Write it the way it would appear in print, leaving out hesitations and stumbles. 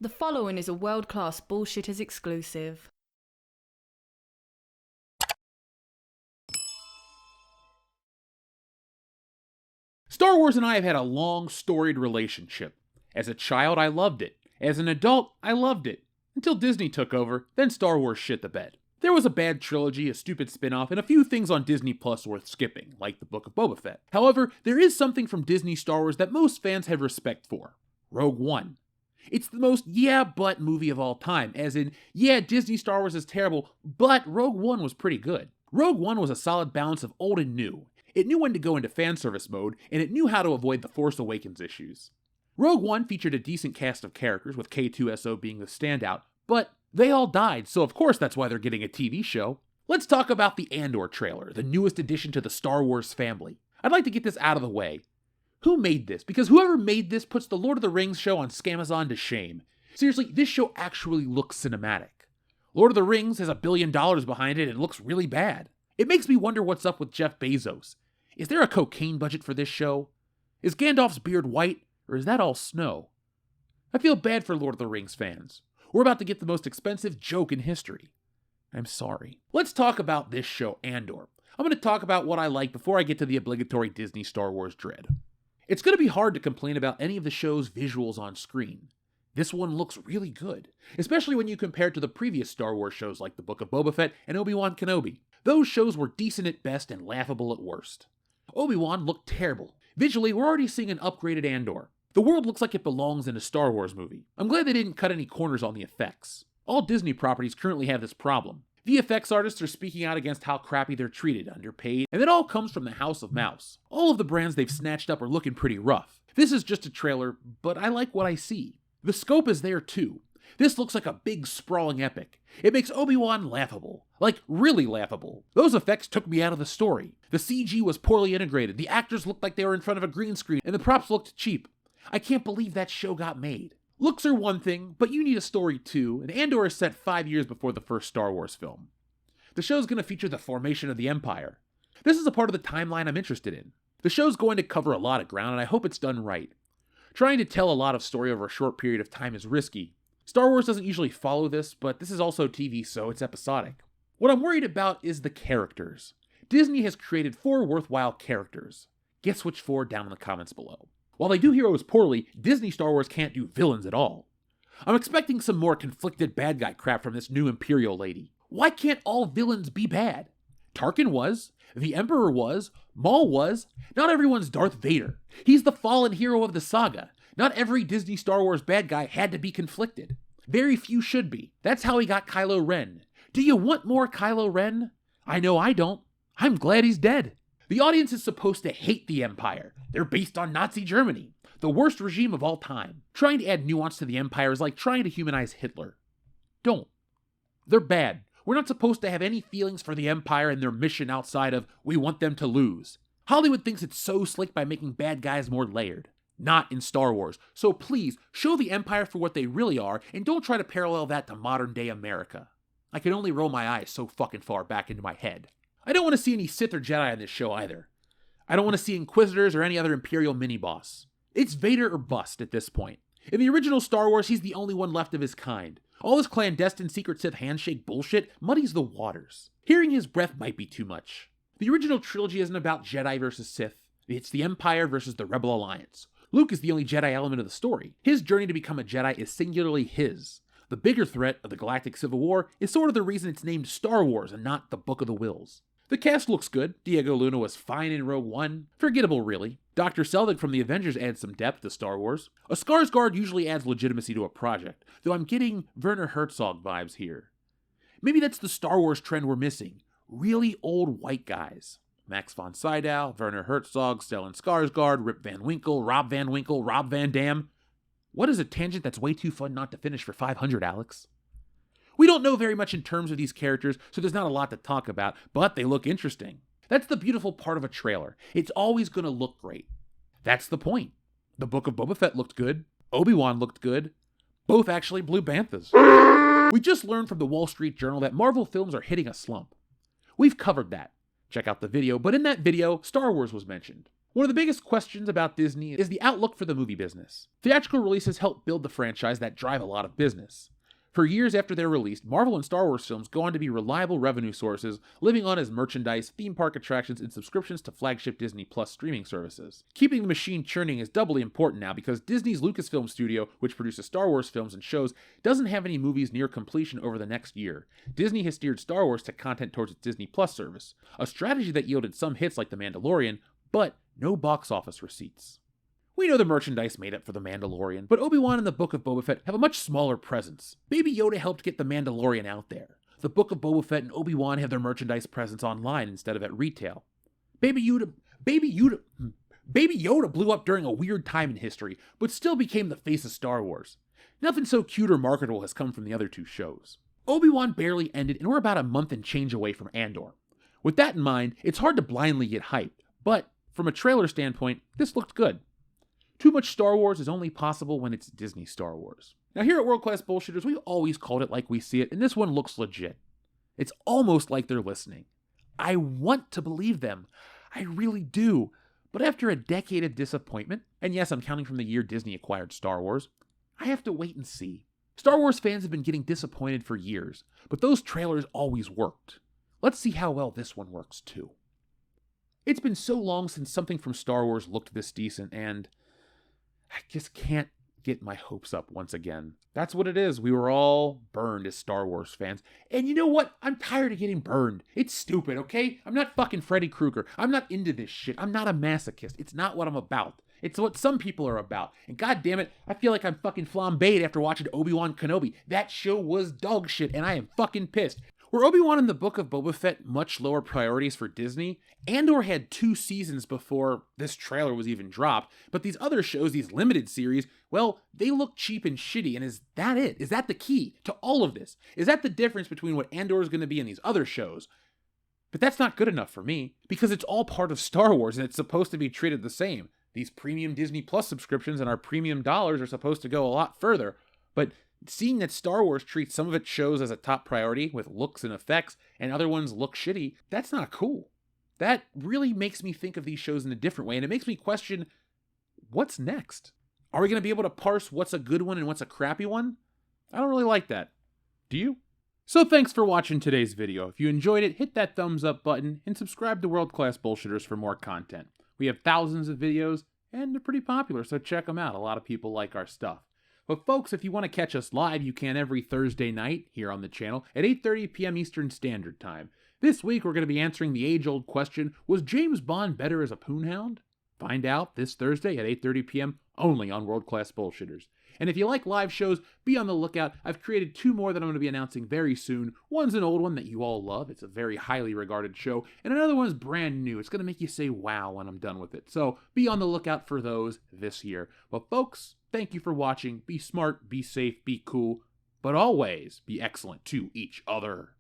The following is a world-class Bullshitters exclusive. Star Wars and I have had a long, storied relationship. As a child, I loved it. As an adult, I loved it. Until Disney took over, then Star Wars shit the bed. There was a bad trilogy, a stupid spin-off, and a few things on Disney Plus worth skipping, like the Book of Boba Fett. However, there is something from Disney Star Wars that most fans have respect for. Rogue One. It's the most yeah-but movie of all time, as in, yeah, Disney Star Wars is terrible, but Rogue One was pretty good. Rogue One was a solid balance of old and new. It knew when to go into fan service mode, and it knew how to avoid the Force Awakens issues. Rogue One featured a decent cast of characters, with K2SO being the standout, but they all died, so of course that's why they're getting a TV show. Let's talk about the Andor trailer, the newest addition to the Star Wars family. I'd like to get this out of the way. Who made this? Because whoever made this puts the Lord of the Rings show on Scamazon to shame. Seriously, this show actually looks cinematic. Lord of the Rings has $1 billion behind it and looks really bad. It makes me wonder what's up with Jeff Bezos. Is there a cocaine budget for this show? Is Gandalf's beard white, or is that all snow? I feel bad for Lord of the Rings fans. We're about to get the most expensive joke in history. I'm sorry. Let's talk about this show, Andor. I'm going to talk about what I like before I get to the obligatory Disney Star Wars dread. It's going to be hard to complain about any of the show's visuals on screen. This one looks really good, especially when you compare it to the previous Star Wars shows like The Book of Boba Fett and Obi-Wan Kenobi. Those shows were decent at best and laughable at worst. Obi-Wan looked terrible. Visually, we're already seeing an upgraded Andor. The world looks like it belongs in a Star Wars movie. I'm glad they didn't cut any corners on the effects. All Disney properties currently have this problem. VFX artists are speaking out against how crappy they're treated, underpaid, and it all comes from the House of Mouse. All of the brands they've snatched up are looking pretty rough. This is just a trailer, but I like what I see. The scope is there too. This looks like a big sprawling epic. It makes Obi-Wan laughable. Like, really laughable. Those effects took me out of the story. The CG was poorly integrated, the actors looked like they were in front of a green screen, and the props looked cheap. I can't believe that show got made. Looks are one thing, but you need a story too, and Andor is set 5 years before the first Star Wars film. The show's going to feature the formation of the Empire. This is a part of the timeline I'm interested in. The show's going to cover a lot of ground, and I hope it's done right. Trying to tell a lot of story over a short period of time is risky. Star Wars doesn't usually follow this, but this is also TV, so it's episodic. What I'm worried about is the characters. Disney has created 4 worthwhile characters. Guess which 4 down in the comments below. While they do heroes poorly, Disney Star Wars can't do villains at all. I'm expecting some more conflicted bad guy crap from this new Imperial lady. Why can't all villains be bad? Tarkin was, the Emperor was, Maul was, not everyone's Darth Vader. He's the fallen hero of the saga. Not every Disney Star Wars bad guy had to be conflicted. Very few should be. That's how he got Kylo Ren. Do you want more Kylo Ren? I know I don't. I'm glad he's dead. The audience is supposed to hate the Empire. They're based on Nazi Germany, the worst regime of all time. Trying to add nuance to the Empire is like trying to humanize Hitler. Don't. They're bad. We're not supposed to have any feelings for the Empire and their mission outside of, we want them to lose. Hollywood thinks it's so slick by making bad guys more layered. Not in Star Wars. So please, show the Empire for what they really are, and don't try to parallel that to modern day America. I can only roll my eyes so fucking far back into my head. I don't want to see any Sith or Jedi on this show either. I don't want to see Inquisitors or any other Imperial mini-boss. It's Vader or bust at this point. In the original Star Wars, he's the only one left of his kind. All this clandestine secret Sith handshake bullshit muddies the waters. Hearing his breath might be too much. The original trilogy isn't about Jedi versus Sith. It's the Empire versus the Rebel Alliance. Luke is the only Jedi element of the story. His journey to become a Jedi is singularly his. The bigger threat of the Galactic Civil War is sort of the reason it's named Star Wars and not the Book of the Wills. The cast looks good. Diego Luna was fine in Rogue One. Forgettable, really. Dr. Selvig from the Avengers adds some depth to Star Wars. A Skarsgård usually adds legitimacy to a project, though I'm getting Werner Herzog vibes here. Maybe that's the Star Wars trend we're missing. Really old white guys. Max von Sydow, Werner Herzog, Stellan Skarsgård, Rip Van Winkle, Rob Van Dam. What is a tangent that's way too fun not to finish for 500, Alex? We don't know very much in terms of these characters, so there's not a lot to talk about, but they look interesting. That's the beautiful part of a trailer. It's always going to look great. That's the point. The Book of Boba Fett looked good. Obi-Wan looked good. Both actually Blue Banthas. We just learned from the Wall Street Journal that Marvel films are hitting a slump. We've covered that. Check out the video, but in that video, Star Wars was mentioned. One of the biggest questions about Disney is the outlook for the movie business. Theatrical releases help build the franchise that drive a lot of business. For years after they're released, Marvel and Star Wars films go on to be reliable revenue sources, living on as merchandise, theme park attractions, and subscriptions to flagship Disney Plus streaming services. Keeping the machine churning is doubly important now because Disney's Lucasfilm studio, which produces Star Wars films and shows, doesn't have any movies near completion over the next year. Disney has steered Star Wars to content towards its Disney Plus service, a strategy that yielded some hits like The Mandalorian, but no box office receipts. We know the merchandise made up for The Mandalorian, but Obi-Wan and the Book of Boba Fett have a much smaller presence. Baby Yoda helped get The Mandalorian out there. The Book of Boba Fett and Obi-Wan have their merchandise presence online instead of at retail. Baby Yoda blew up during a weird time in history, but still became the face of Star Wars. Nothing so cute or marketable has come from the other two shows. Obi-Wan barely ended, and we're about a month and change away from Andor. With that in mind, it's hard to blindly get hyped, but from a trailer standpoint, this looked good. Too much Star Wars is only possible when it's Disney Star Wars. Now here at World Class Bullshitters, we've always called it like we see it, and this one looks legit. It's almost like they're listening. I want to believe them. I really do. But after a decade of disappointment, and yes, I'm counting from the year Disney acquired Star Wars, I have to wait and see. Star Wars fans have been getting disappointed for years, but those trailers always worked. Let's see how well this one works too. It's been so long since something from Star Wars looked this decent, and I just can't get my hopes up once again. That's what it is. We were all burned as Star Wars fans. And you know what? I'm tired of getting burned. It's stupid, okay? I'm not fucking Freddy Krueger. I'm not into this shit. I'm not a masochist. It's not what I'm about. It's what some people are about. And god damn it, I feel like I'm fucking flambéed after watching Obi-Wan Kenobi. That show was dog shit, and I am fucking pissed. Were Obi-Wan and the Book of Boba Fett much lower priorities for Disney? Andor had 2 seasons before this trailer was even dropped, but these other shows, these limited series, well, they look cheap and shitty, and is that it? Is that the key to all of this? Is that the difference between what Andor is going to be and these other shows? But that's not good enough for me, because it's all part of Star Wars, and it's supposed to be treated the same. These premium Disney Plus subscriptions and our premium dollars are supposed to go a lot further, but seeing that Star Wars treats some of its shows as a top priority with looks and effects, and other ones look shitty, that's not cool. That really makes me think of these shows in a different way, and it makes me question, what's next? Are we going to be able to parse what's a good one and what's a crappy one? I don't really like that. Do you? So thanks for watching today's video. If you enjoyed it, hit that thumbs up button, and subscribe to World Class Bullshitters for more content. We have thousands of videos, and they're pretty popular, so check them out. A lot of people like our stuff. But folks, if you want to catch us live, you can every Thursday night here on the channel at 8:30 p.m. Eastern Standard Time. This week, we're going to be answering the age-old question, was James Bond better as a poonhound? Find out this Thursday at 8:30 p.m. only on World Class Bullshitters. And if you like live shows, be on the lookout. I've created 2 more that I'm going to be announcing very soon. One's an old one that you all love. It's a very highly regarded show. And another one's brand new. It's going to make you say wow when I'm done with it. So be on the lookout for those this year. But folks, thank you for watching. Be smart, be safe, be cool, but always be excellent to each other.